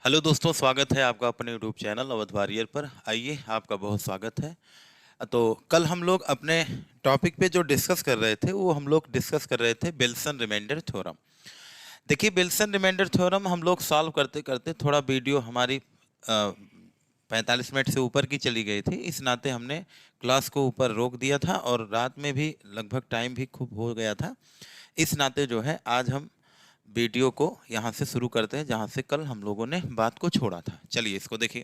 Hello दोस्तों, स्वागत है आपका अपने यूट्यूब चैनल अवध वॉरियर पर। आइए, आपका बहुत स्वागत है। तो कल हम लोग अपने टॉपिक पे जो डिस्कस कर रहे थे वो हम लोग डिस्कस कर रहे थे विल्सन रिमाइंडर थ्योरम। देखिए, विल्सन रिमाइंडर थ्योरम हम लोग सॉल्व करते करते थोड़ा वीडियो हमारी 45 मिनट से ऊपर की चली गई थी। इस नाते हमने क्लास को ऊपर रोक दिया था और रात में भी लगभग टाइम भी खूब हो गया था। इस नाते जो है आज हम वीडियो को यहाँ से शुरू करते हैं जहाँ से कल हम लोगों ने बात को छोड़ा था। चलिए इसको देखिए।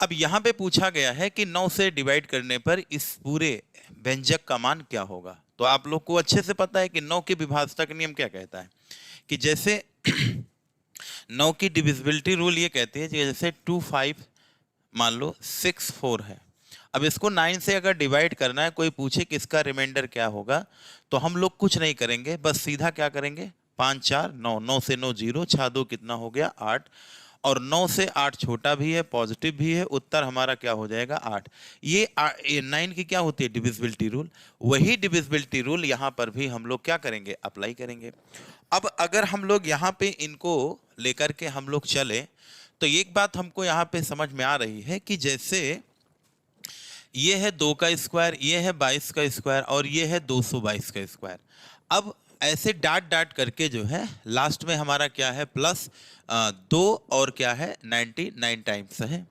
अब यहाँ पे पूछा गया है कि 9 से डिवाइड करने पर इस पूरे व्यंजक का मान क्या होगा। तो आप लोग को अच्छे से पता है कि 9 के विभाज्यता का नियम क्या कहता है कि जैसे 9 की डिविजिबिलिटी रूल ये कहती है कि जैसे 2 5 मान लो 6 4 है। अब इसको 9 से अगर डिवाइड करना है, कोई पूछे कि इसका रिमाइंडर क्या होगा, तो हम लोग कुछ नहीं करेंगे, बस सीधा क्या करेंगे 5 4 9, 9 से 9 0, 6 2 कितना हो गया 8, और 9 से 8 छोटा भी है पॉजिटिव भी है, उत्तर हमारा क्या हो जाएगा 8। ये 9 की क्या होती है डिविजिबिलिटी रूल। वही डिविजिबिलिटी रूल यहाँ पर भी हम लोग क्या करेंगे अप्लाई करेंगे। अब अगर हम लोग यहाँ पे इनको लेकर के हम लोग चले तो एक बात हमको यहाँ पे समझ में आ रही है कि जैसे ये है 2 का स्क्वायर, ये है 22 का स्क्वायर और ये है 222 का स्क्वायर। अब ऐसे डाट डाट करके जो है लास्ट में हमारा क्या है प्लस 2 और क्या है 99 टाइम्स है।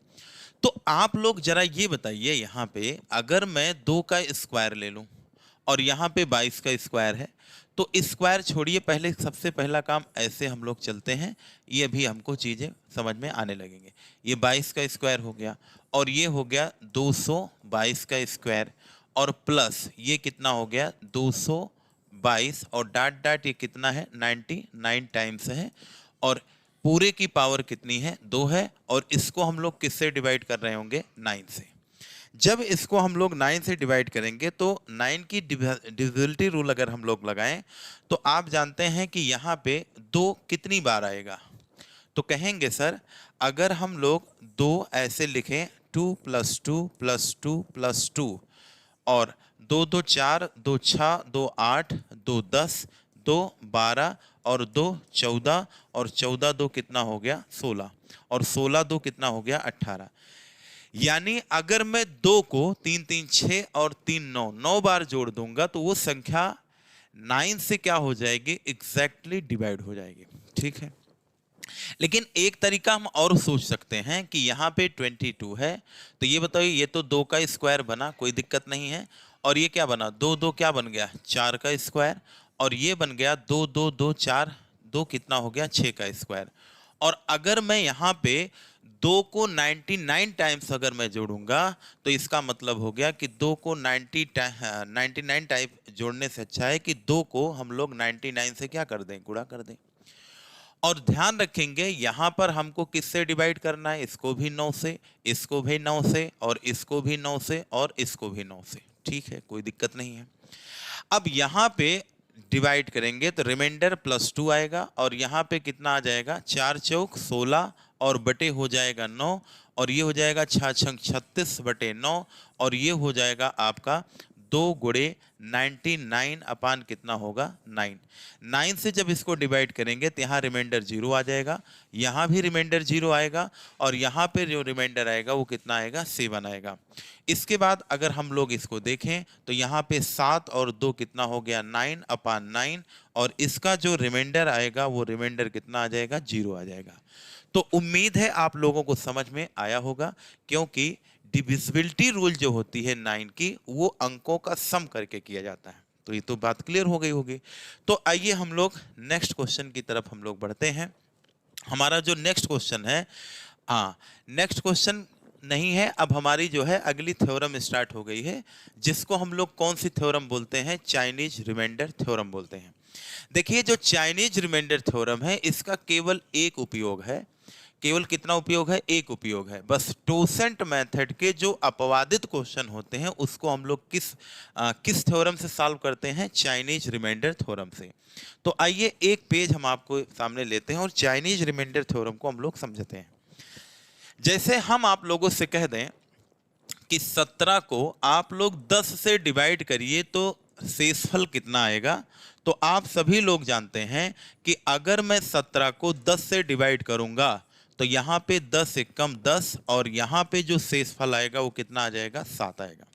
तो आप लोग जरा ये बताइए, यहाँ पे अगर मैं 2 का स्क्वायर ले लूं और यहाँ पे 22 का स्क्वायर है, तो स्क्वायर छोड़िए, पहले सबसे पहला काम ऐसे हम लोग चलते हैं, ये भी हमको चीज़ें समझ में आने लगेंगे। ये 22 का स्क्वायर हो गया और ये हो गया 222 का स्क्वायर और प्लस ये कितना हो गया 222 और डाट डाट ये कितना है 99 टाइम्स है और पूरे की पावर कितनी है 2 है, और इसको हम लोग किससे डिवाइड कर रहे होंगे 9 से। जब इसको हम लोग 9 से डिवाइड करेंगे तो 9 की डिविजिबिलिटी रूल अगर हम लोग लगाएं तो आप जानते हैं कि यहाँ पे 2 कितनी बार आएगा। तो कहेंगे सर अगर हम लोग 2 ऐसे लिखें 2 + 2 + 2 + 2 और 2 2 4, 2 6, 2 8, 2 10, 2 12 और 2 14 और 14 2 कितना हो गया 16 और 16 2 कितना हो गया 18। यानी अगर मैं 2 को 3 3 6 और 3 9 9 बार जोड़ दूंगा तो वो संख्या 9 से क्या हो जाएगी एग्जैक्टली डिवाइड हो जाएगी। ठीक है, लेकिन एक तरीका हम और सोच सकते हैं कि यहाँ पे 22 है, तो ये बताइए ये तो 2 का स्क्वायर बना, कोई दिक्कत नहीं है, और ये क्या बना 2 2 क्या बन गया 4 का स्क्वायर, और ये बन गया 2 2 2 4 2 कितना हो गया 6 का स्क्वायर। और अगर मैं यहाँ पे 2 को 99 टाइम्स अगर मैं जोड़ूंगा तो इसका मतलब हो गया कि 2 को 99 टाइप जोड़ने से अच्छा है कि 2 को हम लोग 99 से क्या कर दें गुणा कर दें। और ध्यान रखेंगे यहाँ पर हमको किससे डिवाइड करना है, इसको भी 9 से, इसको भी 9 से और इसको भी 9 से और इसको भी 9 से। ठीक है, कोई दिक्कत नहीं है। अब यहाँ पे डिवाइड करेंगे तो रिमाइंडर +2 आएगा और यहाँ पे कितना आ जाएगा 4 चौक 16 और बटे हो जाएगा 9 और ये हो जाएगा 6 छंग 36 बटे 9 और ये हो जाएगा आपका 2 गुणे 99 अपान कितना होगा 9। 9 से जब इसको डिवाइड करेंगे तो यहाँ रिमाइंडर 0 आ जाएगा, यहाँ भी रिमाइंडर 0 आएगा और यहाँ पे जो रिमाइंडर आएगा वो कितना आएगा 7 आएगा। इसके बाद अगर हम लोग इसको देखें तो यहाँ पे 7 और 2 कितना हो गया 9 अपान 9 और इसका जो रिमाइंडर आएगा वो रिमाइंडर कितना आ जाएगा 0 आ जाएगा। तो उम्मीद है आप लोगों को समझ में आया होगा, क्योंकि डिविजिबिलिटी रूल जो होती है 9 की वो अंकों का सम करके किया जाता है। तो ये तो बात क्लियर हो गई होगी। तो आइए हम लोग नेक्स्ट क्वेश्चन की तरफ हम लोग बढ़ते हैं। हमारा जो नेक्स्ट क्वेश्चन है, हाँ नेक्स्ट क्वेश्चन नहीं है, अब हमारी जो है अगली थ्योरम स्टार्ट हो गई है, जिसको हम लोग कौन सी थ्योरम बोलते हैं चाइनीज रिमाइंडर थ्योरम बोलते हैं। देखिए जो चाइनीज रिमाइंडर थ्योरम है इसका केवल एक उपयोग है, केवल कितना उपयोग है एक उपयोग है बस। टोसेंट मेथड के जो अपवादित क्वेश्चन होते हैं उसको हम लोग किस थ्योरम से सॉल्व करते हैं चाइनीज रिमाइंडर थ्योरम से। तो आइए एक पेज हम आपको सामने लेते हैं और चाइनीज रिमाइंडर थ्योरम को हम लोग समझते हैं। जैसे हम आप लोगों से कह दें कि 17 को आप लोग 10 से डिवाइड करिए तो शेषफल कितना आएगा, तो आप सभी लोग जानते हैं कि अगर मैं 17 को 10 से डिवाइड करूंगा तो यहाँ पे 10 एकम 10 और यहाँ पे जो शेषफल आएगा वो कितना आ जाएगा, 7 आएगा।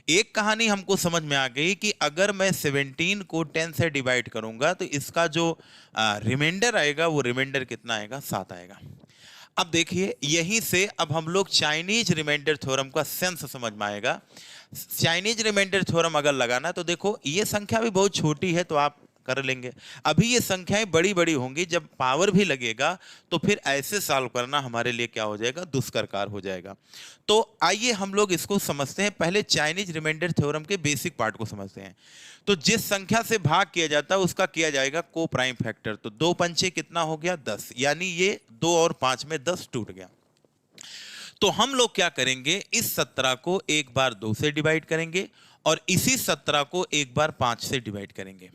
एक कहानी हमको समझ में आ गई कि अगर मैं 17 को 10 से डिवाइड करूंगा तो इसका जो रिमाइंडर आएगा वो रिमाइंडर कितना आएगा, 7 आएगा। अब देखिए यहीं से अब हम लोग चाइनीज रिमाइंडर थ्योरम का सेंस समझ में आएगा। चाइनीज रिमाइंडर थ्योरम अगर लगाना तो देखो ये संख्या भी बहुत छोटी है तो आप कर लेंगे। अभी ये संख्याएं बड़ी बड़ी होंगी, जब पावर भी लगेगा तो फिर ऐसे सॉल्व करना हमारे लिए क्या हो जाएगा, दुष्कर कार्य हो जाएगा। तो आइए हम लोग इसको समझते हैं। पहले चाइनीज रिमाइंडर थ्योरम के बेसिक पार्ट को समझते हैं। तो जिस संख्या से भाग किया जाता है उसका किया जाएगा को प्राइम फैक्टर। तो 2 पंचे कितना हो गया, 10, यानी ये 2 और 5 में 10 टूट गया। तो हम लोग क्या करेंगे, इस 17 को एक बार 2 से डिवाइड करेंगे और इसी 17 को एक बार 5 से डिवाइड करेंगे।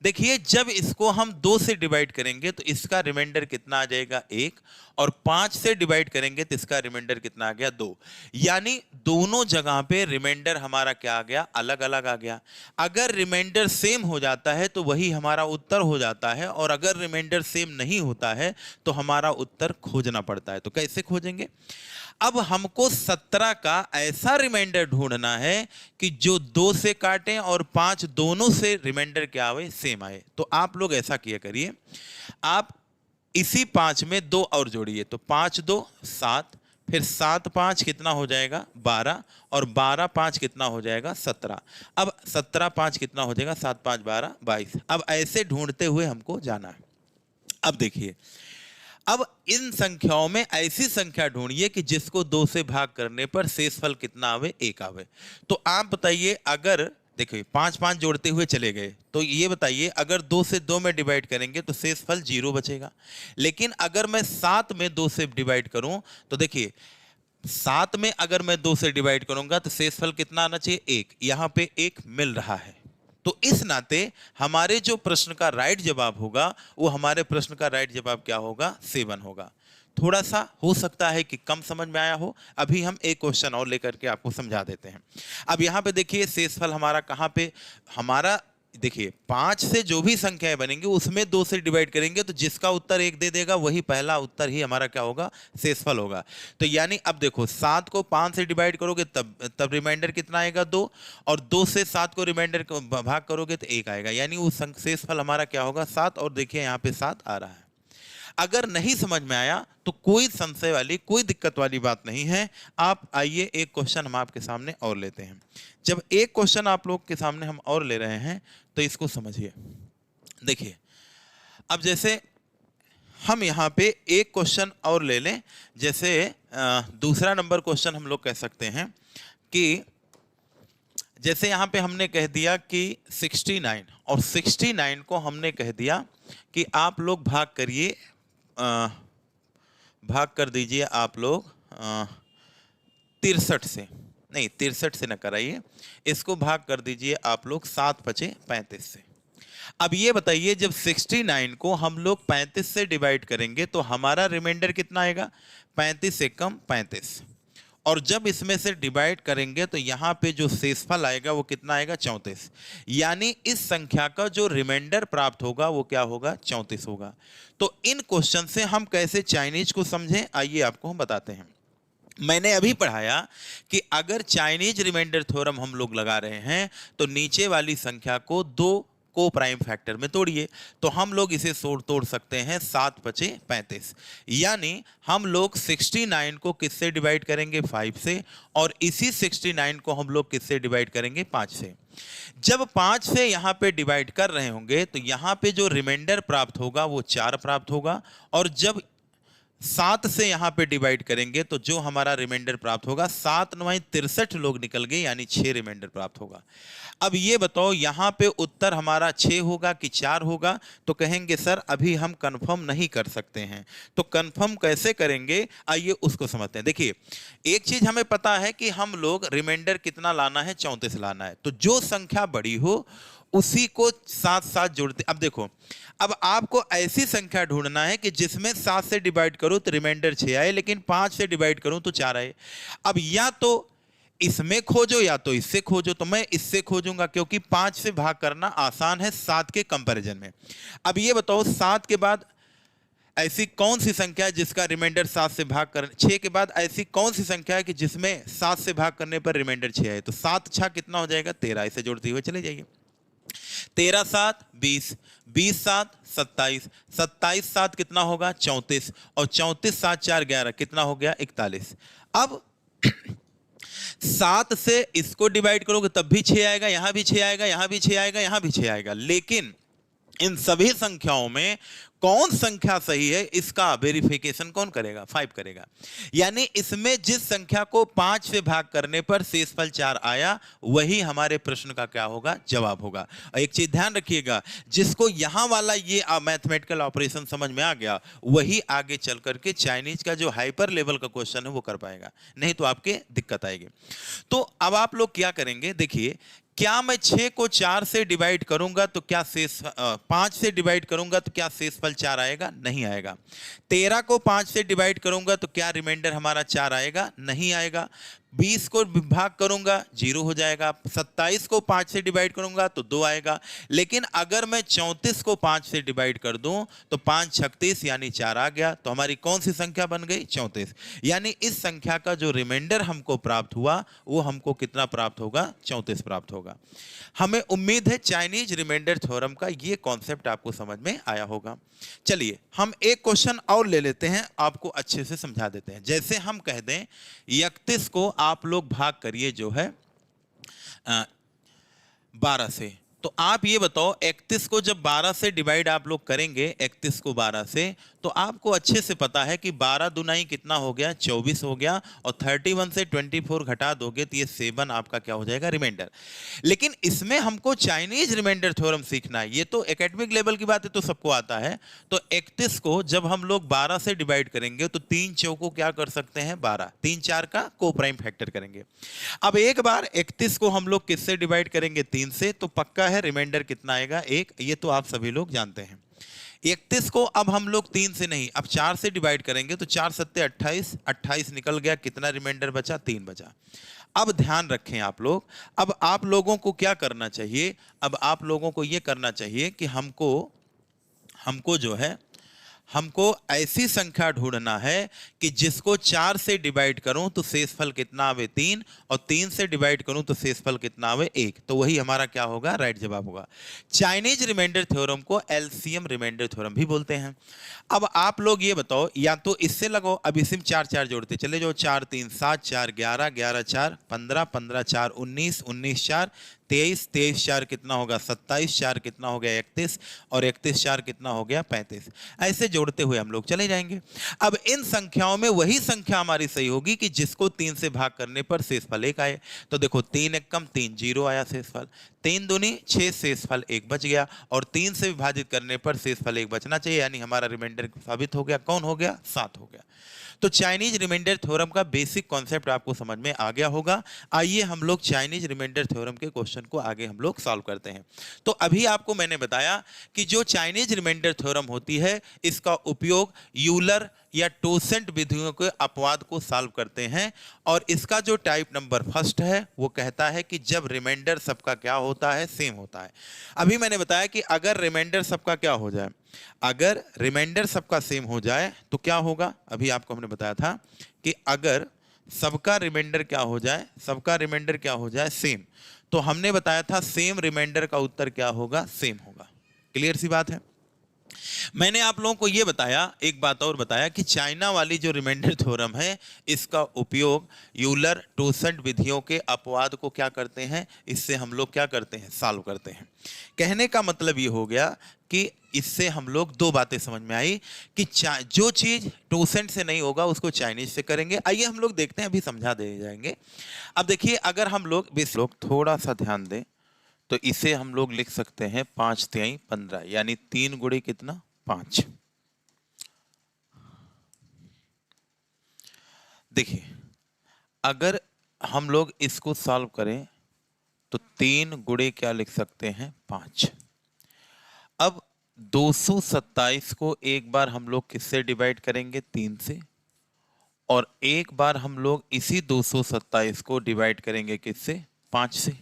देखिए जब इसको हम 2 से डिवाइड करेंगे तो इसका रिमाइंडर कितना आ जाएगा, 1, और 5 से डिवाइड करेंगे तो इसका रिमाइंडर कितना आ गया, 2। यानी दोनों जगह पे रिमाइंडर हमारा क्या आ गया, अलग अलग आ गया। अगर रिमाइंडर सेम हो जाता है तो वही हमारा उत्तर हो जाता है, और अगर रिमाइंडर सेम नहीं होता है तो हमारा उत्तर खोजना पड़ता है। तो कैसे खोजेंगे, अब हमको 17 का ऐसा रिमाइंडर ढूंढना है कि जो 2 से काटें और 5 दोनों से रिमाइंडर क्या आए, सेम आए। तो आप लोग ऐसा किया करिए, आप इसी 5 में 2 और जोड़िए। तो 5 2 7, फिर 7 5 कितना हो जाएगा, 12, और 12 5 कितना हो जाएगा, 17। अब 17 5 कितना हो जाएगा, 7 5 12 22। अब ऐसे ढूंढते हुए हमको जाना है। अब देखिए, अब इन संख्याओं में ऐसी संख्या ढूंढिए कि जिसको 2 से भाग करने पर शेषफल कितना आवे, 1 आवे। तो आप बताइए, अगर देखिए 5 5 जोड़ते हुए चले गए तो ये बताइए, अगर 2 से 2 में डिवाइड करेंगे तो शेषफल 0 बचेगा। लेकिन अगर मैं 7 में 2 से डिवाइड करूं तो देखिए 7 में अगर मैं 2 से डिवाइड करूंगा तो शेषफल कितना आना चाहिए, 1। यहां पे 1 मिल रहा है। तो इस नाते हमारे जो प्रश्न का राइट जवाब होगा वो हमारे प्रश्न का राइट जवाब क्या होगा, 7 होगा। थोड़ा सा हो सकता है कि कम समझ में आया हो। अभी हम एक क्वेश्चन और लेकर के आपको समझा देते हैं। अब यहाँ पे देखिए शेषफल हमारा कहाँ पे, हमारा देखिए 5 से जो भी संख्याएं बनेंगी उसमें 2 से डिवाइड करेंगे तो जिसका उत्तर 1 दे देगा वही पहला उत्तर ही हमारा क्या होगा, शेषफल होगा। तो यानी अब देखो 7 को 5 से डिवाइड करोगे तब रिमाइंडर कितना आएगा, 2, और 2 से 7 को रिमाइंडर भाग करोगे तो 1 आएगा। यानी वो शेषफल हमारा क्या होगा, 7। और देखिए यहाँ पे 7 आ रहा है। अगर नहीं समझ में आया तो कोई संशय वाली, कोई दिक्कत वाली बात नहीं है। आप आइए एक क्वेश्चन हम आपके सामने और लेते हैं। जब एक क्वेश्चन आप लोग के सामने हम और ले रहे हैं तो इसको समझिए। देखिए अब जैसे हम यहाँ पे एक क्वेश्चन और ले लें, जैसे दूसरा नंबर क्वेश्चन हम लोग कह सकते हैं कि जैसे यहाँ पे हमने कह दिया कि 69, और 69 को हमने कह दिया कि आप लोग भाग करिए, भाग कर दीजिए आप लोग 63 से, नहीं 63 से न कराइए, इसको भाग कर दीजिए आप लोग 7 5 35 से। अब ये बताइए जब 69 को हम लोग 35 से डिवाइड करेंगे तो हमारा रिमाइंडर कितना आएगा, 35 एकम 35, और जब इसमें से डिवाइड करेंगे तो यहाँ पे जो शेषफल आएगा वो कितना आएगा, 34। यानी इस संख्या का जो रिमाइंडर प्राप्त होगा वो क्या होगा, 34 होगा। तो इन क्वेश्चन से हम कैसे चाइनीज को समझें, आइए आपको हम बताते हैं। मैंने अभी पढ़ाया कि अगर चाइनीज रिमाइंडर थ्योरम हम लोग लगा रहे हैं तो नीचे वाली संख्या को 2 को प्राइम फैक्टर में तोड़िए। तो हम लोग इसे तोड़ सकते हैं 7 5 35। यानी हम लोग 69 को किससे डिवाइड करेंगे, 5 से, और इसी 69 को हम लोग किससे डिवाइड करेंगे, 5 से। जब 5 से यहाँ पे डिवाइड कर रहे होंगे तो यहाँ पे जो रिमाइंडर प्राप्त होगा वो 4 प्राप्त होगा, और जब 7 से यहाँ पे डिवाइड करेंगे तो जो हमारा रिमाइंडर प्राप्त होगा, 7 9 63 लोग निकल गए, यानी 6 रिमाइंडर प्राप्त होगा। अब ये बताओ यहाँ पे उत्तर हमारा 6 होगा कि 4 होगा, तो कहेंगे सर अभी हम कंफर्म नहीं कर सकते हैं। तो कंफर्म कैसे करेंगे, आइए उसको समझते हैं। देखिए एक चीज हमें पता है कि हम लोग रिमाइंडर कितना लाना है, 34 लाना है। तो जो संख्या बड़ी हो उसी को साथ साथ जोड़ते। अब देखो, अब आपको ऐसी संख्या ढूंढना है कि जिसमें 7 से डिवाइड करो तो रिमाइंडर 6 आए, लेकिन 5 से डिवाइड करूं तो 4 आए। अब या तो इसमें खोजो या तो इससे खोजो, तो मैं इससे खोजूंगा क्योंकि 5 से भाग करना आसान है 7 के कंपैरिजन में। अब ये बताओ 7 के बाद ऐसी कौन सी संख्या है जिसका रिमाइंडर 7 से भाग कर 6 के बाद ऐसी कौन सी संख्या है कि जिसमें 7 से भाग करने पर रिमाइंडर 6 है? तो 7 6 कितना हो जाएगा? 13। इसे जोड़ते हुए चले जाइए। 13 7 20, 20 7 27, 27 7 कितना होगा? 34, और 34 7 4 11 कितना हो गया? 41। अब 7 से इसको डिवाइड करोगे तब भी 6 आएगा, यहां भी 6 आएगा, यहां भी 6 आएगा, यहां भी 6 आएगा। लेकिन इन सभी संख्याओं में कौन संख्या सही है इसका वेरिफिकेशन कौन करेगा? 5 करेगा। यानी इसमें जिस संख्या को 5 से भाग करने पर शेषफल 4 आया वही हमारे प्रश्न का क्या होगा? जवाब होगा। और एक चीज ध्यान रखिएगा, जिसको यहां वाला ये मैथमेटिकल ऑपरेशन समझ में आ गया वही आगे चल करके चाइनीज का जो हाइपर लेवल का क्वेश्चन है वो कर पाएगा, नहीं तो आपके दिक्कत आएगी। तो अब आप लोग क्या करेंगे, देखिए, क्या मैं 6 को 4 से डिवाइड करूंगा तो क्या शेष 5 से डिवाइड करूंगा तो क्या शेषफल 4 आएगा? नहीं आएगा। 13 को 5 से डिवाइड करूंगा तो क्या रिमाइंडर हमारा 4 आएगा? नहीं आएगा। 20 को भाग करूंगा 0 हो जाएगा। 27 को 5 से डिवाइड करूंगा तो 2 आएगा। लेकिन अगर मैं 34 को 5 से डिवाइड कर दूं तो 5 36 यानी 4 आ गया। तो हमारी कौन सी संख्या बन गई? 34। यानी इस संख्या का जो रिमाइंडर हमको प्राप्त हुआ वो हमको कितना प्राप्त होगा? 34 प्राप्त होगा। हमें उम्मीद है चाइनीज रिमाइंडर थ्योरम का ये कॉन्सेप्ट आपको समझ में आया होगा। चलिए हम एक क्वेश्चन और ले लेते हैं, आपको अच्छे से समझा देते हैं। जैसे हम कह दें 31 को आप लोग भाग करिए जो है 12 से, तो आप ये बताओ 31 को जब 12 से डिवाइड आप लोग करेंगे, 31 को 12 से, तो आपको अच्छे से पता है कि 12 दुनाई कितना हो गया? 24 हो गया, और 31 से 24 घटा दोगे तो ये 7 आपका क्या हो जाएगा? रिमाइंडर। लेकिन इसमें हमको चाइनीज रिमाइंडर थ्योरम सीखना है। ये तो एकेडमिक लेवल की बात है तो सबको आता है। तो 31 को जब हम लोग 12 से डिवाइड करेंगे तो 3 चौको क्या कर सकते हैं? 12। 3 4 का को प्राइम फैक्टर करेंगे। अब एक बार 31 को हम लोग किससे डिवाइड करेंगे? 3 से, तो पक्का है रिमाइंडर कितना आएगा? 1। ये तो आप सभी लोग जानते हैं। 31 को अब हम लोग 3 से नहीं, अब 4 से डिवाइड करेंगे तो 4 सत्ते 28, 28 निकल गया, कितना रिमाइंडर बचा? 3 बचा। अब ध्यान रखें आप लोग, अब आप लोगों को क्या करना चाहिए? अब आप लोगों को यह करना चाहिए कि हमको जो है हमको ऐसी संख्या ढूंढना है कि जिसको 4 से डिवाइड करूं तो शेषफल कितना आवे? 3, और 3 से डिवाइड करूं तो शेषफल कितना आवे? 1। तो वही हमारा क्या होगा? राइट जवाब होगा। चाइनीज रिमाइंडर थ्योरम को एलसीएम रिमाइंडर थ्योरम भी बोलते हैं। अब आप लोग ये बताओ, या तो इससे लगो, अब इसी में 4 4 जोड़ते चले जाओ। 4 3 7 4 11, 11 4 15, 15 4 19, 19 4 23, 23 4 कितना होगा? 27, 4 कितना हो गया? 31, और 31 4 कितना हो गया? 35। ऐसे जोड़ते हुए हम लोग चले जाएंगे। अब इन संख्याओं में वही संख्या हमारी सही होगी कि जिसको 3 से भाग करने पर शेषफल 1 आए। तो देखो 3 1 कम 3, 0 आया शेषफल। 3 दूनी 6, शेषफल 1 बच गया, और 3 से विभाजित करने पर शेषफल 1 बचना चाहिए, यानी हमारा रिमाइंडर साबित हो गया। कौन हो गया? 7 हो गया। तो चाइनीज रिमाइंडर थ्योरम का बेसिक कॉन्सेप्ट आपको समझ में आ गया होगा। आइए हम लोग चाइनीज रिमाइंडर थ्योरम के क्वेश्चन को आगे हम लोग सॉल्व करते हैं। तो अभी आपको मैंने बताया कि जो चाइनीज रिमाइंडर थ्योरम होती है इसका उपयोग यूलर या टोसेंट विधियों के अपवाद को सॉल्व करते हैं, और इसका जो टाइप नंबर फर्स्ट है वो कहता है कि जब रिमाइंडर सबका क्या होता है? सेम होता है। अभी मैंने बताया कि अगर रिमाइंडर सबका क्या हो जाए, अगर रिमाइंडर सबका सेम हो जाए तो क्या होगा? अभी आपको हमने बताया था कि अगर सबका रिमाइंडर क्या हो जाए, सबका रिमाइंडर क्या हो जाए? सेम। तो हमने बताया था सेम रिमाइंडर का उत्तर क्या होगा? सेम होगा। क्लियर सी बात है। मैंने आप लोगों को यह बताया, एक बात और बताया कि चाइना वाली जो रिमाइंडर थ्योरम है इसका उपयोग यूलर टोसेंट विधियों के अपवाद को क्या करते हैं? इससे हम लोग क्या करते हैं? सॉल्व करते हैं। कहने का मतलब ये हो गया कि इससे हम लोग दो बातें समझ में आई कि जो चीज टोसेंट से नहीं होगा उसको चाइनीज से करेंगे। आइए हम लोग देखते हैं, अभी समझा दे जाएंगे। अब देखिए, अगर हम लोग थोड़ा सा ध्यान दें तो इसे हम लोग लिख सकते हैं 5 3 15, यानी 3 गुणे कितना? 5। देखिए, अगर हम लोग इसको सॉल्व करें तो 3 गुणे क्या लिख सकते हैं? 5। अब 227 को एक बार हम लोग किससे डिवाइड करेंगे? 3 से, और एक बार हम लोग इसी 227 को डिवाइड करेंगे किससे? 5 से।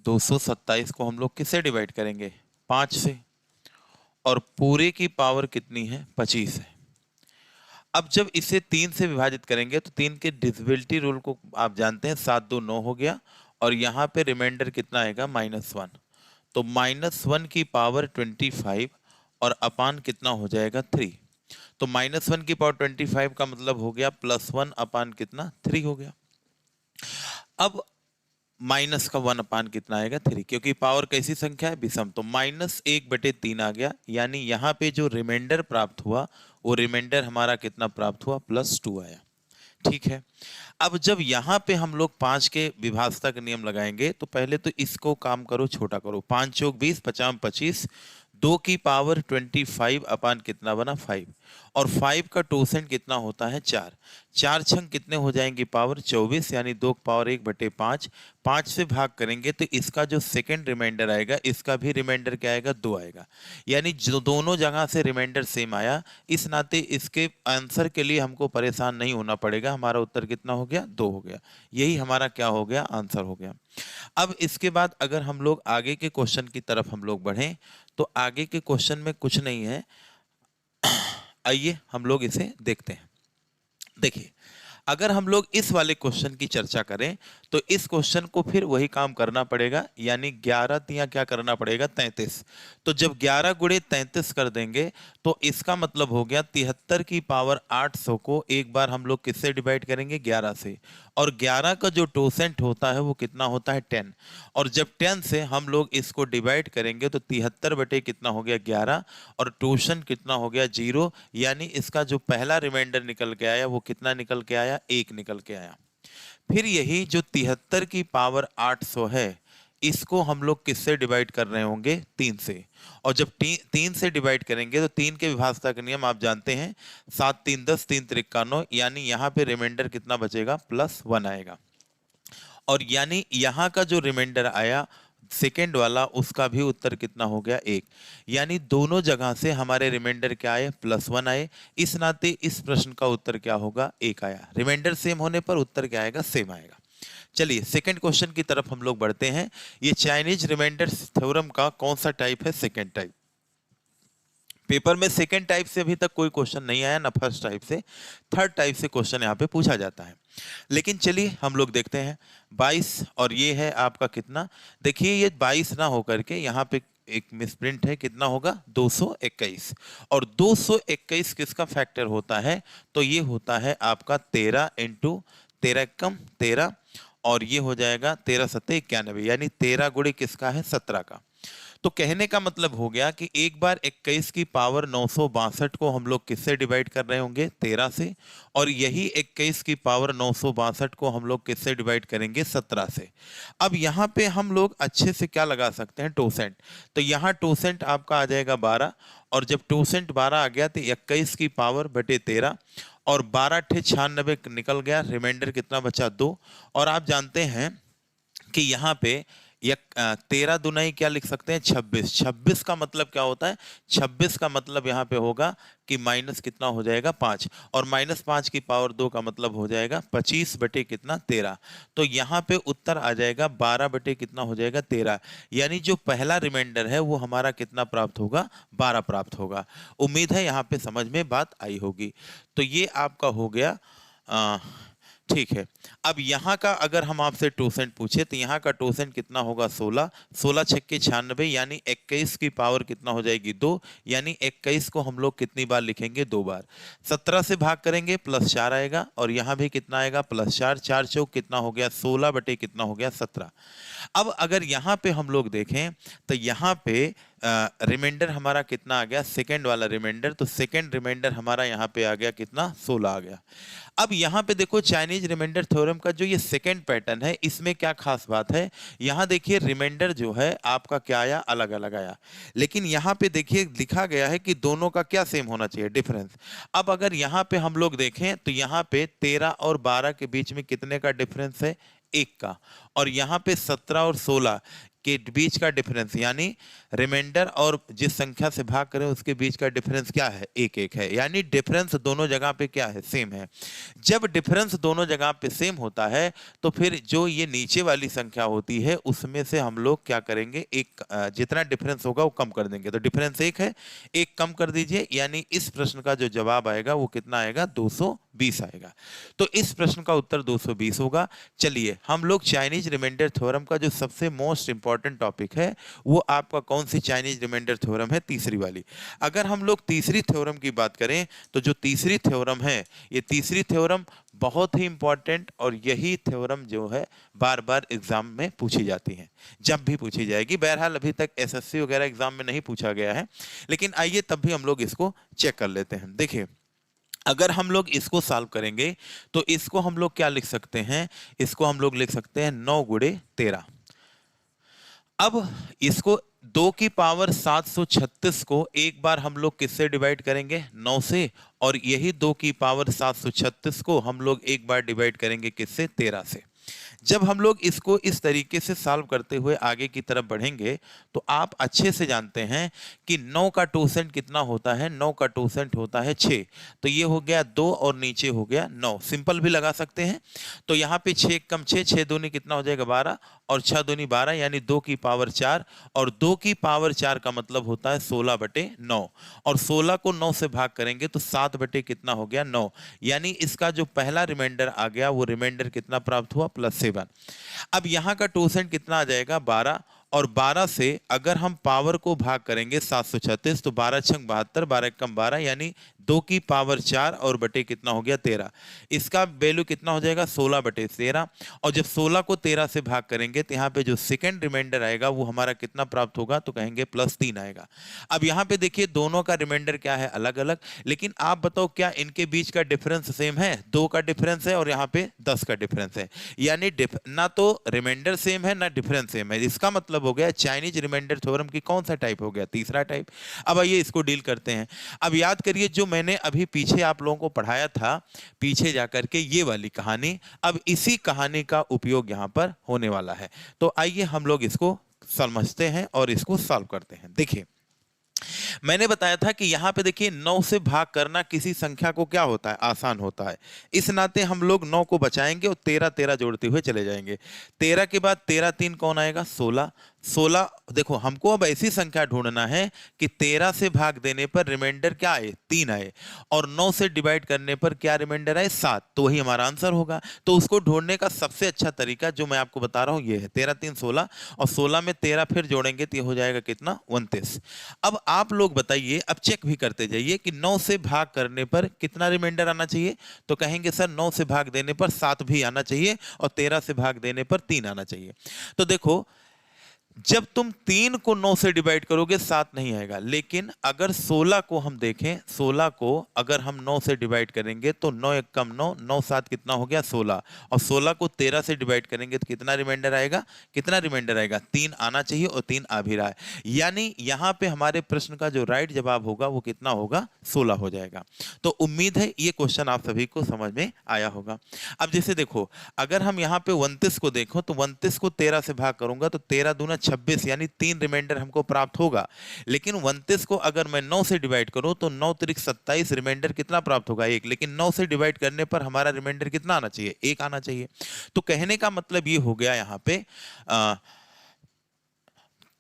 227 को हम लोग किससे डिवाइड करेंगे? 5 से। और पूरे की पावर कितनी है 25 है। अब जब इसे 3 से विभाजित करेंगे तो 3 के डिविजिबिलिटी रूल को आप जानते हैं, 7 2 9 हो गया और यहाँ पे रिमाइंडर कितना आएगा -1। तो -1 की पावर 25 और अपान कितना हो जाएगा 3। तो -1 की पावर 25 का मतलब हो गया +1 अपान कितना 3 हो गया। अब माइनस का 1 अपान कितना आएगा 3, क्योंकि पावर कैसी संख्या है विषम, तो -1/3 आ गया। यानी यहाँ पे जो रिमाइंडर प्राप्त हुआ वो रिमाइंडर हमारा कितना प्राप्त हुआ +2 आया। ठीक है, अब जब यहाँ पे हम लोग 5 के विभाजता का नियम लगाएंगे तो पहले तो इसको काम करो, छोटा करो। 5 चौक 20, 50 25, 2 की पावर 25 अपान कितना बना 5 और 5 का टोसेंट कितना होता है 4। 4 छंग कितने हो जाएंगे पावर 24, यानी 2 की पावर 1/5। 5 से भाग करेंगे तो इसका जो सेकंड रिमाइंडर आएगा इसका भी रिमाइंडर क्या आएगा 2 आएगा। यानी जो दोनों जगह से रिमाइंडर सेम आया, इस नाते इसके आंसर के लिए हमको परेशान नहीं होना पड़ेगा। हमारा उत्तर कितना हो गया 2 हो गया। यही हमारा क्या हो गया आंसर हो गया। अब इसके बाद अगर हम लोग आगे के क्वेश्चन की तरफ हम लोग बढ़ें तो आगे के क्वेश्चन में कुछ नहीं है, आइए हम लोग इसे देखते हैं। देखिए, अगर हम लोग इस वाले क्वेश्चन की चर्चा करें तो इस क्वेश्चन को फिर वही काम करना पड़ेगा, यानी 11 तिया क्या करना पड़ेगा 33। तो जब 11 गुणे 33 कर देंगे तो इसका मतलब हो गया 73 की पावर 800 को एक बार हम लोग किससे डिवाइड करेंगे 11 से, और 11 का जो टोसेंट होता है वो कितना होता है 10, और जब 10 से हम लोग इसको डिवाइड करेंगे तो 73 बटे कितना हो गया 11 और टोसेंट कितना हो गया 0, यानी इसका जो पहला रिमाइंडर निकल के आया वो कितना निकल के आया 1 निकल के आया। फिर यही जो 73 की पावर 800 है इसको हम लोग किससे डिवाइड कर रहे होंगे 3 से, और जब 3 से डिवाइड करेंगे तो 3 के विभाजता का नियम आप जानते हैं, 7 3 10 3 53, यानी यहाँ पे रिमाइंडर कितना बचेगा +1 आएगा। और यानी यहाँ का जो रिमाइंडर आया सेकेंड वाला उसका भी उत्तर कितना हो गया 1, यानी दोनों जगह से हमारे रिमाइंडर क्या आए +1 आए। इस नाते इस प्रश्न का उत्तर क्या होगा 1 आया। रिमाइंडर सेम होने पर उत्तर क्या आएगा सेम आएगा। चलिए सेकंड क्वेश्चन की तरफ हम लोग बढ़ते हैं। ये चाइनीज रिमाइंडर थ्योरम का कौन सा टाइप है सेकंड टाइप। पेपर में सेकंड टाइप से अभी तक कोई क्वेश्चन नहीं आया, ना फर्स्ट टाइप से, थर्ड टाइप से क्वेश्चन यहाँ पे पूछा जाता है। लेकिन चलिए हम लोग देखते हैं 22 और ये है आपका कितना, देखिए ये 22 ना होकर के यहाँ पे एक मिसप्रिंट है, कितना होगा 221, और 221 किसका फैक्टर होता है तो ये होता है आपका 13 इंटू 13 कम 13, और ये हो जाएगा 13 सत्ते 91, यानी 13 गुणे किसका है 17 का। तो कहने का मतलब हो गया कि एक बार 21 की पावर 962 को हम लोग किससे डिवाइड कर रहे होंगे 13 से, और यही 21 की पावर 962 को हम लोग किससे डिवाइड करेंगे 17 से। अब यहाँ पे हम लोग अच्छे से क्या लगा सकते हैं टोसेंट, तो यहाँ टोसेंट आपका आ जाएगा 12, और जब टोसेंट 12 आ गया तो 21 की पावर बटे 13 और 12 ठे 96 निकल गया, रिमाइंडर कितना बचा 2। और आप जानते हैं कि यहाँ पे 13 दुनाई क्या लिख सकते हैं 26। 26 का मतलब क्या होता है 26 का मतलब यहाँ पे होगा कि माइनस कितना हो जाएगा 5, और -5 की पावर 2 का मतलब हो जाएगा 25 बटे कितना 13। तो यहाँ पे उत्तर आ जाएगा 12 बटे कितना हो जाएगा 13, यानी जो पहला रिमाइंडर है वो हमारा कितना प्राप्त होगा 12 प्राप्त होगा। उम्मीद है यहाँ पे समझ में बात आई होगी। तो ये आपका हो गया ठीक है। अब यहाँ का अगर हम आपसे टोसेंट पूछे तो यहाँ का टोसेंट कितना होगा 16, 16 छक्के 96, यानी 21 की पावर कितना हो जाएगी 2, यानी 21 को हम लोग कितनी बार लिखेंगे 2 बार। 17 से भाग करेंगे +4 आएगा, और यहाँ भी कितना आएगा +4, 4 चौक कितना हो गया 16 बटे कितना हो गया 17। अब अगर यहाँ पे हम लोग देखें तो यहाँ पे रिमाइंडर हमारा कितना आ गया सेकेंड वाला रिमाइंडर, तो सेकेंड रिमाइंडर हमारा यहाँ पे आ गया कितना 16 आ गया। अब यहाँ पे देखो चाइनीज रिमाइंडर थ्योरम का जो ये सेकेंड पैटर्न है इसमें क्या खास बात है, यहाँ देखिए रिमाइंडर जो है आपका क्या आया अलग अलग आया, लेकिन यहाँ पे देखिए लिखा गया है कि दोनों का क्या सेम होना चाहिए डिफरेंस। अब अगर यहाँ पे हम लोग देखें तो यहाँ पे 13 और 12 के बीच में कितने का डिफरेंस है 1 का, और यहाँ पे 17 और 16 के बीच का डिफरेंस, यानी रिमाइंडर और जिस संख्या से भाग करें उसके बीच का डिफरेंस क्या है, एक एक है, यानी डिफरेंस दोनों जगह पे क्या है, सेम है। जब डिफरेंस दोनों जगह पे सेम होता है तो फिर जो ये नीचे वाली संख्या होती है उसमें से हम लोग क्या करेंगे, एक जितना डिफरेंस होगा वो कम कर देंगे। तो डिफरेंस एक है, एक कम कर दीजिए, यानी इस प्रश्न का जो जवाब आएगा वो कितना आएगा, 220 आएगा। तो इस प्रश्न का उत्तर 220 होगा। चलिए हम लोग चाइनीज रिमाइंडर थ्योरम का जो सबसे मोस्ट इंपॉर्टेंट टॉपिक है वो आपका कौन सी चाइनीज रिमाइंडर थ्योरम है, तीसरी वाली। अगर हम लोग तीसरी थ्योरम की बात करें तो जो तीसरी थ्योरम है, ये तीसरी थ्योरम बहुत ही इंपॉर्टेंट, और यही थ्योरम जो है बार बार एग्जाम में पूछी जाती है, जब भी पूछी जाएगी। बहरहाल अभी तक एसएससी वगैरह एग्जाम में नहीं पूछा गया है, लेकिन आइए तब भी हम लोग इसको चेक कर लेते हैं। देखिए अगर हम लोग इसको सॉल्व करेंगे तो इसको हम लोग क्या लिख सकते हैं, इसको हम लोग लिख सकते हैं 9 गुणे 13। अब इसको 2 की पावर 736 को एक बार हम लोग किससे डिवाइड करेंगे, 9 से, और यही 2 की पावर 736 को हम लोग एक बार डिवाइड करेंगे किससे, 13 से। जब हम लोग इसको इस तरीके से सॉल्व करते हुए आगे की तरफ बढ़ेंगे तो आप अच्छे से जानते हैं कि 9 का 2% कितना होता है, 9 का 2% होता है 6। तो ये हो गया 2 और नीचे हो गया 9, सिंपल भी लगा सकते हैं। तो यहाँ पे 6 कम 6, 6 दूनी कितना हो जाएगा 12, और 6 दूनी 12 यानी 2 की पावर 4, और 2 की पावर 4 का मतलब होता है 16/9, और 16 को 9 से भाग करेंगे तो 7 बटे कितना हो गया 9, यानी इसका जो पहला रिमाइंडर आ गया वो रिमाइंडर कितना प्राप्त हुआ, +7। अब यहां का 2% कितना आ जाएगा 12, और 12 से अगर हम पावर को भाग करेंगे 736 तो 12 छंग 72, 12 कम 12 यानी 2 की पावर 4 और बटे कितना हो गया 13। इसका वैल्यू कितना हो जाएगा 16/13, और जब 16 को 13 से भाग करेंगे तो यहाँ पे जो सेकंड रिमाइंडर आएगा वो हमारा कितना प्राप्त होगा, तो कहेंगे +3 आएगा। अब यहाँ पे देखिए दोनों का रिमाइंडर क्या है, अलग अलग, लेकिन आप बताओ क्या इनके बीच का डिफरेंस सेम है, 2 का डिफरेंस है और यहाँ पे 10 का डिफरेंस है, यानी ना तो रिमाइंडर सेम है ना डिफरेंस सेम है। इसका मतलब हो गया चाइनीज रिमाइंडर थ्योरम की कौन सा टाइप हो गया, तीसरा टाइप। अब आइए इसको डील करते हैं। अब याद करिए जो मैंने अभी पीछे आप लोगों को पढ़ाया था, पीछे जाकर के ये वाली कहानी, अब इसी कहानी का उपयोग यहां पर होने वाला है। तो आइए हम लोग इसको समझते हैं और इसको सॉल्व करते हैं। देखिए मैंने बताया था कि यहां पे देखिए 9 से भाग करना किसी संख्या को क्या होता है, आसान होता है। इस नाते हम लोग 9 को बचाएंगे और 13 13 जोड़ते हुए चले जाएंगे। 13 के बाद 13 3 कौन आएगा, 16। 16 देखो हमको अब ऐसी संख्या ढूंढना है कि 13 से भाग देने पर रिमाइंडर क्या आए, 3 आए, और 9 से डिवाइड करने पर क्या रिमाइंडर आए, 7। तो वही हमारा आंसर होगा। तो उसको ढूंढने का सबसे अच्छा तरीका जो मैं आपको बता रहा हूं ये है, 13 3 16, और 16 में 13 फिर जोड़ेंगे तो ये हो जाएगा कितना, 29। अब आप लोग बताइए, अब चेक भी करते जाइए कि 9 से भाग करने पर कितना रिमाइंडर आना चाहिए। तो कहेंगे सर 9 से भाग देने पर 7 भी आना चाहिए और 13 से भाग देने पर 3 आना चाहिए। तो देखो जब तुम 3 को 9 से डिवाइड करोगे 7 नहीं आएगा, लेकिन अगर 16 को हम देखें, 16 को अगर हम 9 से डिवाइड करेंगे तो 9 एक कम 9, 9 7 कितना हो गया 16, और 16 को 13 से डिवाइड करेंगे तो कितना रिमाइंडर आएगा, कितना रिमाइंडर आएगा, 3 आना चाहिए, और 3 आ भी रहा है। यानी यहां पे हमारे प्रश्न का जो राइट जवाब होगा वो कितना होगा, 16 हो जाएगा। तो उम्मीद है ये क्वेश्चन आप सभी को समझ में आया होगा। अब जैसे देखो अगर हम यहाँ पे 29 को देखो तो 29 को 13 से भाग करूंगा तो 13 दूना 26 यानी 3 रिमाइंडर हमको प्राप्त होगा। लेकिन 29 को अगर मैं 9 से डिवाइड करूं तो 9 त्रिक 27 रिमाइंडर कितना प्राप्त होगा, 1। लेकिन 9 से डिवाइड करने पर हमारा रिमाइंडर कितना आना चाहिए, 1 आना चाहिए। तो कहने का मतलब ये हो गया यहां पे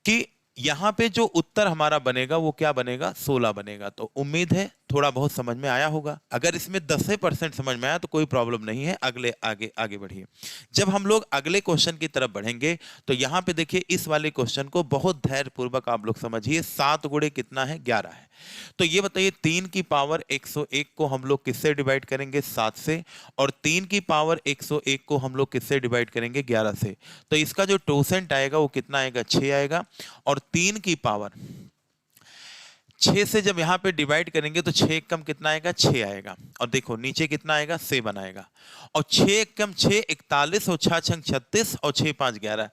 कि यहां पे जो उत्तर हमारा बनेगा वो क्या बनेगा, 16 बनेगा। तो उम्मीद है थोड़ा बहुत समझ में आया होगा। अगर इसमें 10% समझ में आया तो कोई प्रॉब्लम नहीं है, अगले आगे आगे बढ़िए। जब हम लोग अगले क्वेश्चन की तरफ बढ़ेंगे तो यहाँ पे देखिए इस वाले क्वेश्चन को बहुत धैर्य पूर्वक आप लोग समझिए। 7 गुणे कितना है, 11 है। तो ये बताइए 3 की पावर 101 को हम लोग किससे डिवाइड करेंगे, 7 से, और 3 की पावर 101 को हम लोग किससे डिवाइड करेंगे, 11 से। तो इसका जो 2% आएगा वो कितना आएगा, 6 आएगा। और 3 की पावर 6 से जब यहाँ पे डिवाइड करेंगे तो 6 कम कितना आएगा, 6 आएगा। और देखो नीचे कितना आएगा, 7 आएगा। और 6 कम 6 41 और 6 छंग 36 और 6 5 11,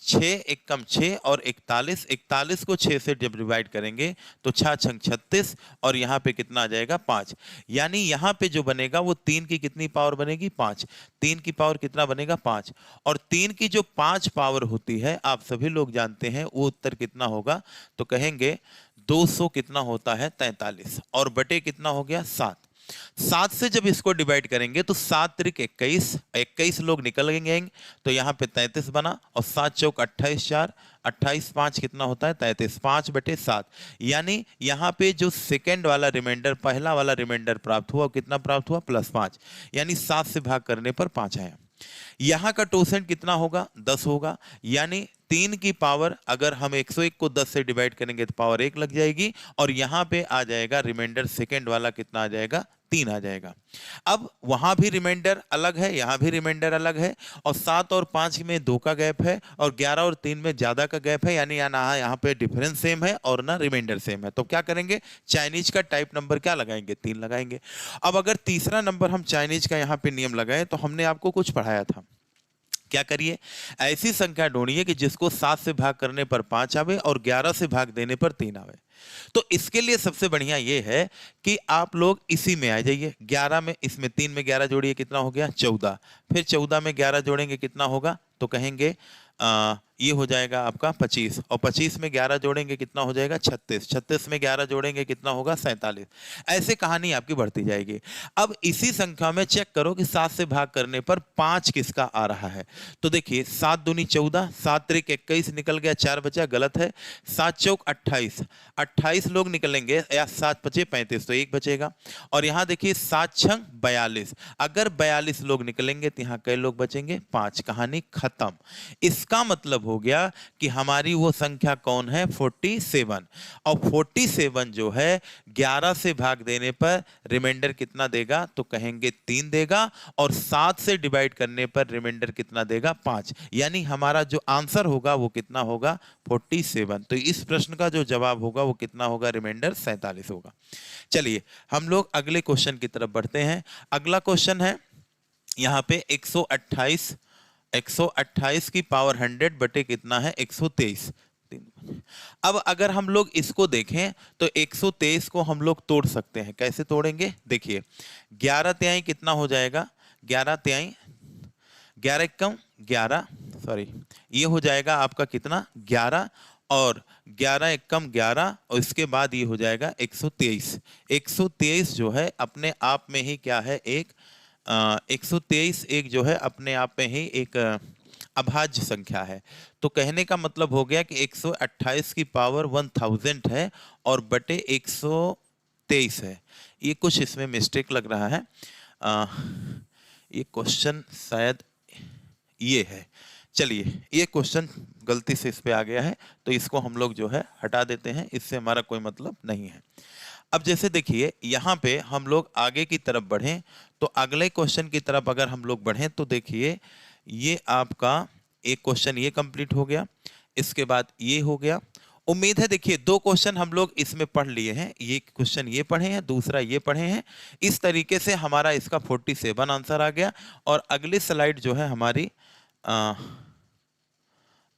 6 1 कम 6 और 41, 41 को 6 से जब डिवाइड करेंगे तो 6 छंग 36 और यहाँ पे कितना आ जाएगा, 5। यानी यहाँ पे जो बनेगा वो 3 की कितनी पावर बनेगी, 5। 3 की पावर कितना बनेगा, 5। और 3 की जो 5 पावर होती है आप सभी लोग जानते हैं वो उत्तर कितना होगा, तो कहेंगे 200 कितना होता है, 43। और बटे कितना हो गया, 7। 7 से जब इसको डिवाइड करेंगे तो 7 त्रिक 21, 21 लोग निकलेंगे तो यहाँ पे 33 बना। और 7 चौक 28, 4 28, 5 कितना होता है, 33। 5 बटे 7, यानी यहाँ पे जो सेकेंड वाला रिमाइंडर, पहला वाला रिमाइंडर प्राप्त हुआ, कितना प्राप्त हुआ, +5। यानी 7 से भाग करने पर 5 आया। यहाँ का टोसेंट कितना होगा, 10 होगा। यानी 3 की पावर अगर हम 101 को 10 से डिवाइड करेंगे तो पावर 1 लग जाएगी। और यहाँ पे आ जाएगा रिमाइंडर सेकेंड वाला कितना आ जाएगा, 3 आ जाएगा। अब वहां भी रिमाइंडर अलग है, यहाँ भी रिमाइंडर अलग है। और 7 और 5 में 2 का गैप है और 11 और 3 में ज्यादा का गैप है। यानी यहाँ पे डिफरेंस सेम है और ना रिमाइंडर सेम है। तो क्या करेंगे, चाइनीज का टाइप नंबर क्या लगाएंगे, 3 लगाएंगे। अब अगर तीसरा नंबर हम चाइनीज का यहाँ पे नियम लगाए तो हमने आपको कुछ पढ़ाया था, क्या करिए, ऐसी संख्या ढूंढिए कि जिसको 7 से भाग करने पर 5 आवे और 11 से भाग देने पर 3 आवे। तो इसके लिए सबसे बढ़िया ये है कि आप लोग इसी में आ जाइए। 11 में, इसमें 3 में 11 जोड़िए, कितना हो गया, 14। फिर 14 में 11 जोड़ेंगे, कितना होगा, तो कहेंगे ये हो जाएगा आपका 25। और 25 में 11 जोड़ेंगे, कितना हो जाएगा, 36। 36 में 11 जोड़ेंगे, कितना होगा, 47। ऐसे कहानी आपकी बढ़ती जाएगी। अब इसी संख्या में चेक करो कि 7 से भाग करने पर 5 किसका आ रहा है। तो देखिए 7 दूनी 14, 7 त्रिक 21 निकल गया, 4 बचा, गलत है। 7 चौक 28, 28 लोग निकलेंगे, या 7 बचे 35 तो 1 बचेगा। और यहाँ देखिए 7 छंग 42, अगर 42 लोग निकलेंगे तो यहाँ कई लोग बचेंगे, 5। कहानी खत्म। इसका मतलब हो गया कि हमारी वो संख्या कौन है, 47। और 47 जो है 11 से भाग देने पर रिमाइंडर कितना देगा, तो कहेंगे 3 देगा। और 7 से डिवाइड करने पर रिमाइंडर कितना देगा, 5। यानी हमारा जो आंसर होगा वो कितना होगा, 47। तो इस प्रश्न का जो जवाब होगा वो कितना होगा, रिमाइंडर 47 होगा। चलिए हम लोग अगले क्वेश्चन की तरफ बढ़ते हैं। अगला क्वेश्चन है यहाँ पे 128 की पावर 100 बटे कितना है, 123। अब अगर हम लोग इसको देखें तो 123 को हम लोग तोड़ सकते हैं। कैसे तोड़ेंगे, देखिए 11 तिहाई कितना हो जाएगा, 11 तिहाई, 11 एकम 11, सॉरी ये हो जाएगा आपका कितना, 11। और 11 एकम 11 और इसके बाद ये हो जाएगा 123। 123 जो है अपने आप में ही क्या है, एक 123 एक जो है अपने आप में ही एक अभाज्य संख्या है। तो कहने का मतलब हो गया कि 128 की पावर 1000 है और बटे 123 है। ये कुछ इसमें मिस्टेक लग रहा है, ये क्वेश्चन शायद ये है। चलिए ये क्वेश्चन गलती से इस पे आ गया है तो इसको हम लोग जो है हटा देते हैं, इससे हमारा कोई मतलब नहीं है। अब जैसे देखिए यहाँ पे हम लोग आगे की तरफ बढ़ें तो अगले क्वेश्चन की तरफ अगर हम लोग बढ़ें तो देखिए ये आपका एक क्वेश्चन ये कंप्लीट हो गया, इसके बाद ये हो गया। उम्मीद है देखिए 2 क्वेश्चन हम लोग इसमें पढ़ लिए हैं, ये क्वेश्चन ये पढ़े हैं, दूसरा ये पढ़े हैं। इस तरीके से हमारा इसका 47 आंसर आ गया। और अगली स्लाइड जो है हमारी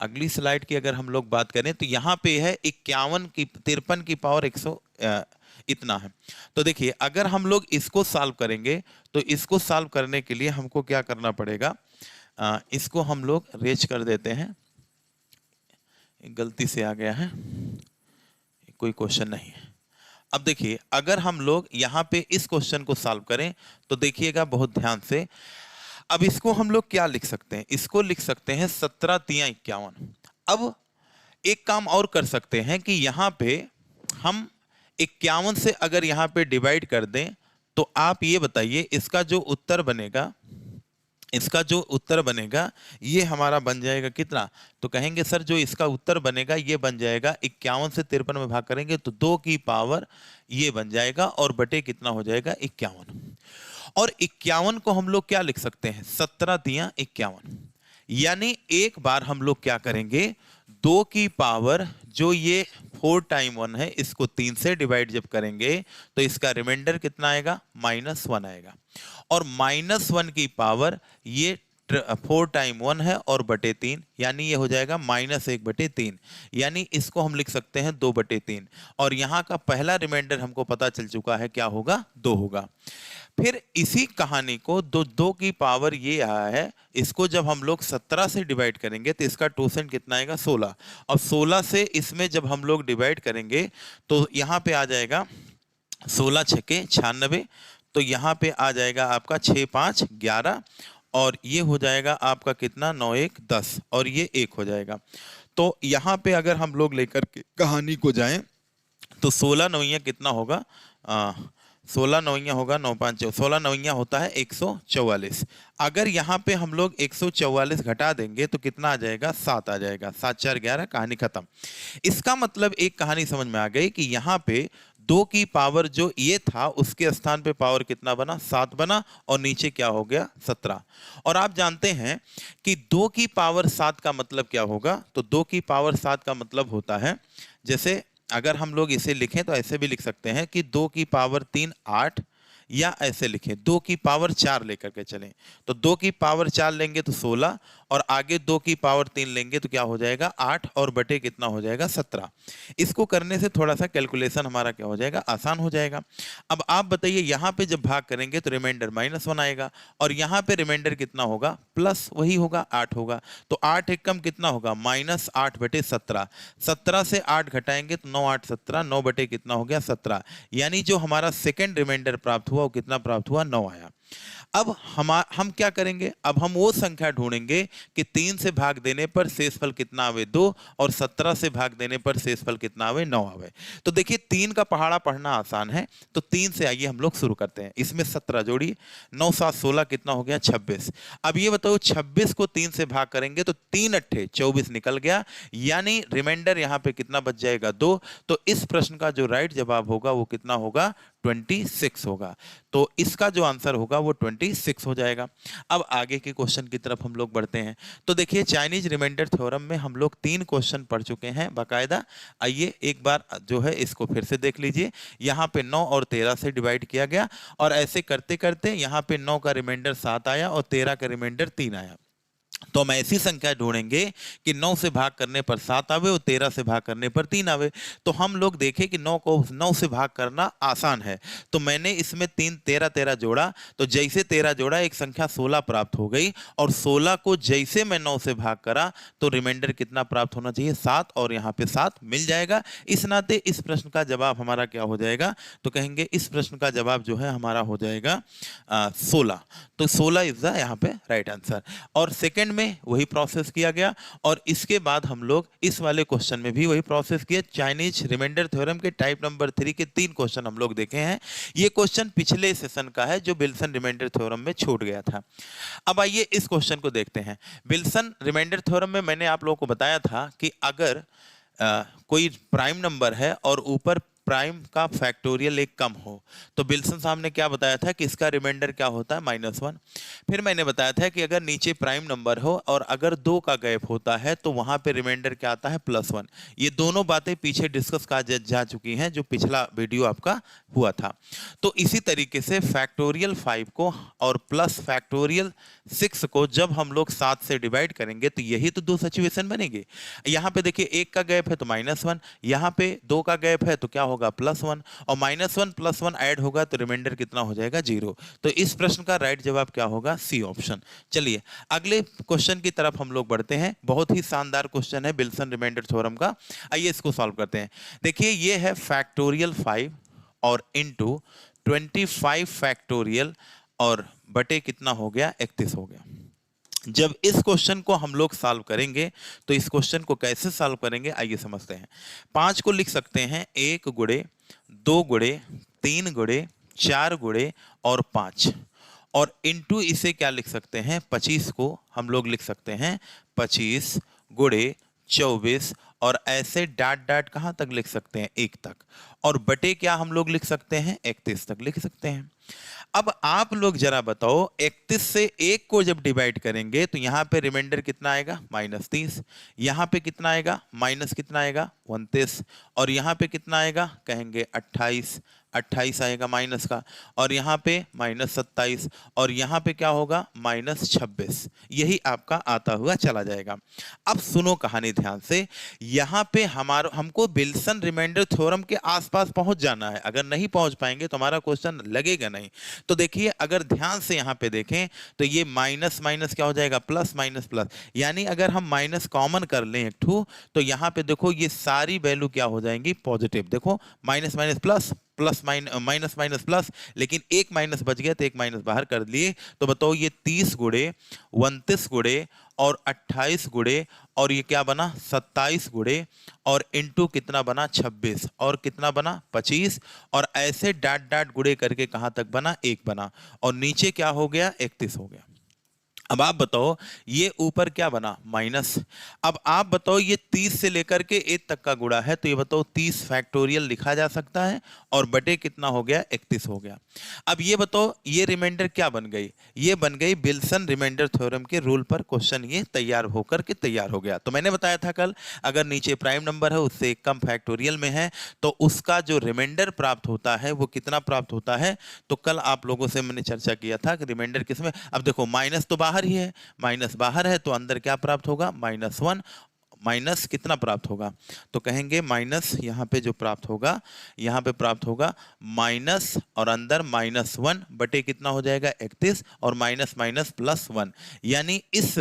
अगली स्लाइड की अगर हम लोग बात करें तो यहाँ पे है 53 की पावर 100 इतना है। तो देखिए अगर हम लोग इसको सॉल्व करेंगे तो इसको सॉल्व करने के लिए हमको क्या करना पड़ेगा, इसको हम लोग रेज कर देते हैं, गलती से आ गया है, कोई क्वेश्चन नहीं है। अब देखिए अगर हम लोग यहाँ पे इस क्वेश्चन को सॉल्व करें तो देखिएगा बहुत ध्यान से। अब इसको हम लोग क्या लिख सकते हैं, इसको लिख सकते हैं 17 तिया 51। अब एक काम और कर सकते हैं कि यहाँ पे हम 51 से अगर यहाँ पे डिवाइड कर दें तो आप ये बताइए इसका जो उत्तर बनेगा, इसका जो उत्तर बनेगा ये हमारा बन जाएगा कितना, तो कहेंगे सर जो इसका उत्तर बनेगा ये बन जाएगा 51 से 53 में भाग करेंगे तो 2 की पावर ये बन जाएगा और बटे कितना हो जाएगा 51। और 51 को हम लोग क्या लिख सकते हैं, 17 तिया 51। यानी एक बार हम लोग क्या करेंगे, 2 की पावर जो ये 4 टाइम 1 है, इसको 3 से डिवाइड जब करेंगे तो इसका रिमाइंडर कितना आएगा, -1 आएगा। और -1 की पावर ये 4 टाइम 1 है और बटे 3, यानी ये हो जाएगा -1/3, यानी इसको हम लिख सकते हैं 2/3। और यहाँ का पहला रिमाइंडर हमको पता चल चुका है, क्या होगा, 2 होगा। फिर इसी कहानी को 2 की पावर ये आया है, इसको जब हम लोग 17 से डिवाइड करेंगे तो इसका 2 कितना आएगा, 16। और 16 से इसमें जब हम लोग डिवाइड करेंगे तो यहाँ पे आ जाएगा 16 छके 96, तो यहाँ पे आ जाएगा आपका 6 5 11, और ये हो जाएगा आपका कितना, 9 1 10, और ये 1 हो जाएगा। तो यहाँ पे अगर हम लोग लेकर के कहानी को जाएं तो 16 नौइयाँ कितना होगा, 16 नौइयाँ होगा 9 5 16 नौइयाँ होता है 144। अगर यहाँ पे हम लोग 144 घटा देंगे तो कितना आ जाएगा, 7 आ जाएगा। 7 4 11, कहानी खत्म। इसका मतलब एक कहानी समझ में आ गई कि यहाँ पे 2 की पावर जो ये था उसके स्थान पे पावर कितना बना, 7 बना, और नीचे क्या हो गया, 17। और आप जानते हैं कि 2 की पावर 7 का मतलब क्या होगा, तो 2 की पावर 7 का मतलब होता है, जैसे अगर हम लोग इसे लिखें तो ऐसे भी लिख सकते हैं कि 2 की पावर 3 8, या ऐसे लिखें 2 की पावर 4 लेकर के चलें, तो 2 की पावर 4 लेंगे तो 16, और आगे 2 की पावर 3 लेंगे तो क्या हो जाएगा, 8, और बटे कितना हो जाएगा, 17। इसको करने से थोड़ा सा कैलकुलेशन हमारा क्या हो जाएगा, आसान हो जाएगा। अब आप बताइए, यहाँ पे जब भाग करेंगे तो रिमाइंडर -1 आएगा, और यहाँ पे रिमाइंडर कितना होगा, प्लस वही होगा, 8 होगा। तो 8 एक कम कितना होगा, -8/17। 17 से 8 घटाएंगे तो 9 8 17, 9 बटे कितना हो गया, 17। यानी जो हमारा सेकेंड रिमाइंडर प्राप्त हुआ वो कितना प्राप्त हुआ, 9 आया। अब हम क्या करेंगे, अब हम वो संख्या ढूंढेंगे कि 3 से भाग देने पर शेषफल कितना आवे, 2, और 17 से भाग देने पर शेषफल कितना आवे, 9 आवे। तो देखिए 3 का पहाड़ा पढ़ना आसान है, तो 3 से आइए हम लोग शुरू करते हैं। इसमें 17 जोड़ी, 9 7 16 कितना हो गया, 26। अब ये बताओ 26 को 3 से भाग करेंगे तो 3 8 24 निकल गया, यानी रिमाइंडर यहाँ पे कितना बच जाएगा, 2। तो इस प्रश्न का जो राइट जवाब होगा वो कितना होगा, 26 होगा। तो इसका जो आंसर होगा वो 26 हो जाएगा। अब आगे के क्वेश्चन की तरफ हम लोग बढ़ते हैं। तो देखिए चाइनीज रिमाइंडर थ्योरम में हम लोग 3 क्वेश्चन पढ़ चुके हैं बाकायदा। आइए एक बार जो है इसको फिर से देख लीजिए। यहाँ पे 9 और 13 से डिवाइड किया गया, और ऐसे करते करते यहाँ पे 9 का रिमाइंडर 7 आया और 13 का रिमाइंडर 3 आया। तो हम ऐसी संख्या ढूंढेंगे कि 9 से भाग करने पर 7 आवे और 13 से भाग करने पर 3 आवे। तो हम लोग देखें कि 9 को 9 से भाग करना आसान है, तो मैंने इसमें 3 13 13 जोड़ा, तो जैसे 13 जोड़ा एक संख्या 16 प्राप्त हो गई, और 16 को जैसे मैं 9 से भाग करा तो रिमाइंडर कितना प्राप्त होना चाहिए, 7, और यहाँ पे 7 मिल जाएगा। इस नाते इस प्रश्न का जवाब हमारा क्या हो जाएगा, तो कहेंगे इस प्रश्न का जवाब जो है हमारा हो जाएगा 16। तो 16 इज द यहाँ पे राइट आंसर। और सेकंड में वही प्रोसेस किया गया, और इसके बाद हम लोग इस वाले क्वेश्चन में भी वही प्रोसेस किया। चाइनीज रिमाइंडर थ्योरम के टाइप नंबर 3 के 3 क्वेश्चन हम लोग देखे हैं। ये क्वेश्चन पिछले सेशन का है जो विल्सन रिमाइंडर थ्योरम में छूट गया था। अब आइए इस क्वेश्चन को देखते हैं। विल्सन रिमाइंडर थ्योरम में मैंने आप लोगों को बताया था कि अगर कोई प्राइम नंबर है और ऊपर प्राइम का फैक्टोरियल एक कम हो, तो विल्सन साहब ने क्या बताया था कि इसका रिमाइंडर क्या होता है, -1। फिर मैंने बताया था कि अगर नीचे प्राइम नंबर हो और अगर 2 का गैप होता है तो वहां पे रिमाइंडर क्या आता है, +1। ये दोनों बातें पीछे डिस्कस जा चुकी हैं, जो पिछला वीडियो आपका हुआ था। तो इसी तरीके से फैक्टोरियल 5 को और प्लस फैक्टोरियल 6 को जब हम लोग 7 से डिवाइड करेंगे तो यही तो 2 सिचुएशन बनेगी। यहाँ पे देखिए 1 का गैप है तो -1, यहाँ पे 2 का गैप है तो क्या होगा, +1, और -1 + 1 ऐड होगा तो रिमाइंडर कितना हो जाएगा, 0। तो इस प्रश्न का राइट जवाब क्या होगा, सी ऑप्शन। चलिए अगले क्वेश्चन की तरफ हम लोग बढ़ते हैं। बहुत ही शानदार क्वेश्चन है विल्सन रिमाइंडर थ्योरम का। आइए इसको सॉल्व करते हैं। देखिए ये है फैक्टोरियल 5 और इनटू 25 फैक्टोरियल, और बटे कितना हो गया, 31 हो गया। जब इस क्वेश्चन को हम लोग सॉल्व करेंगे तो इस क्वेश्चन को कैसे सॉल्व करेंगे, आइए समझते हैं। 5 को लिख सकते हैं 1 गुणे 2 गुणे 3 गुणे 4 गुणे और 5, और इनटू इसे क्या लिख सकते हैं, 25 को हम लोग लिख सकते हैं 25 गुणे 24, और ऐसे डाट डाट कहां तक लिख सकते हैं, 1 तक, और बटे क्या हम लोग लिख सकते हैं, 31 तक लिख सकते हैं। अब आप लोग जरा बताओ 31 से 1 को जब डिवाइड करेंगे तो यहां पे रिमाइंडर कितना आएगा -30, यहां पे कितना आएगा माइनस कितना आएगा 29, और यहां पे कितना आएगा कहेंगे 28 आएगा माइनस का, और यहाँ पे -27, और यहाँ पे क्या होगा -26। यही आपका आता हुआ चला जाएगा। अब सुनो कहानी ध्यान से, यहाँ पे हमको विल्सन रिमाइंडर थ्योरम के आसपास पहुंच जाना है। अगर नहीं पहुंच पाएंगे तो हमारा क्वेश्चन लगेगा नहीं। तो देखिए अगर ध्यान से यहाँ पे देखें तो ये माइनस माइनस क्या हो जाएगा प्लस, माइनस प्लस, यानी अगर हम माइनस कॉमन कर लें एक ठू तो यहाँ पे देखो ये सारी वैल्यू क्या हो जाएंगी पॉजिटिव। देखो minus minus plus, plus minus minus plus, लेकिन एक माइनस बच गया तो एक माइनस बाहर कर लिए। तो बताओ ये 30 गुणे 29 गुणे और 28 गुणे और ये क्या बना 27 गुणे और इनटू कितना बना 26 और कितना बना 25, और ऐसे डाट डाट गुणे करके कहां तक बना 1 बना, और नीचे क्या हो गया 31 हो गया। अब आप बताओ ये ऊपर क्या बना माइनस। अब आप बताओ ये 30 से लेकर के 1 तक का गुणा है, तो ये बताओ 30 फैक्टोरियल लिखा जा सकता है, और बटे कितना हो गया 31 हो गया। अब ये बताओ ये रिमाइंडर क्या बन गई, ये बन गई विल्सन रिमाइंडर थ्योरम के रूल पर क्वेश्चन ये तैयार होकर के तैयार हो गया। तो मैंने बताया था कल अगर नीचे प्राइम नंबर है उससे एक कम फैक्टोरियल में है तो उसका जो रिमाइंडर प्राप्त होता है वो कितना प्राप्त होता है। तो कल आप लोगों से मैंने चर्चा किया था कि रिमाइंडर किसमें, अब देखो माइनस तो बाहर ही है, माइनस बाहर है तो अंदर क्या प्राप्त होगा -1, माइनस कितना प्राप्त होगा, तो कहेंगे माइनस यहाँ पे जो प्राप्त होगा यहाँ पे प्राप्त होगा माइनस और अंदर -1 बटे कितना हो जाएगा 31 और माइनस माइनस +1, यानी इस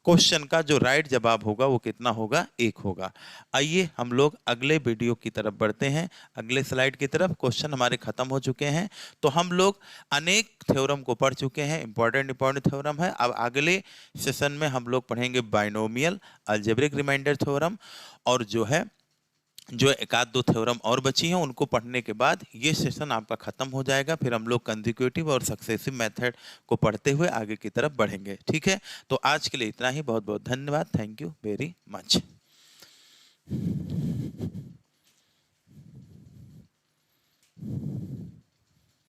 क्वेश्चन का जो राइट जवाब होगा वो कितना होगा 1 होगा। आइए हम लोग अगले वीडियो की तरफ बढ़ते हैं, अगले स्लाइड की तरफ। क्वेश्चन हमारे खत्म हो चुके हैं, तो हम लोग अनेक थ्योरम को पढ़ चुके हैं, इंपॉर्टेंट थ्योरम है। अब अगले सेशन में हम लोग पढ़ेंगे बाइनोमियल, अलजेब्रिक रिमाइंडर थ्योरम, और जो एक आध दो थ्योरम और बची हैं उनको पढ़ने के बाद ये सेशन आपका खत्म हो जाएगा। फिर हम लोग कंसेक्यूटिव और सक्सेसिव मेथड को पढ़ते हुए आगे की तरफ बढ़ेंगे। ठीक है, तो आज के लिए इतना ही। बहुत बहुत धन्यवाद। Thank you very much.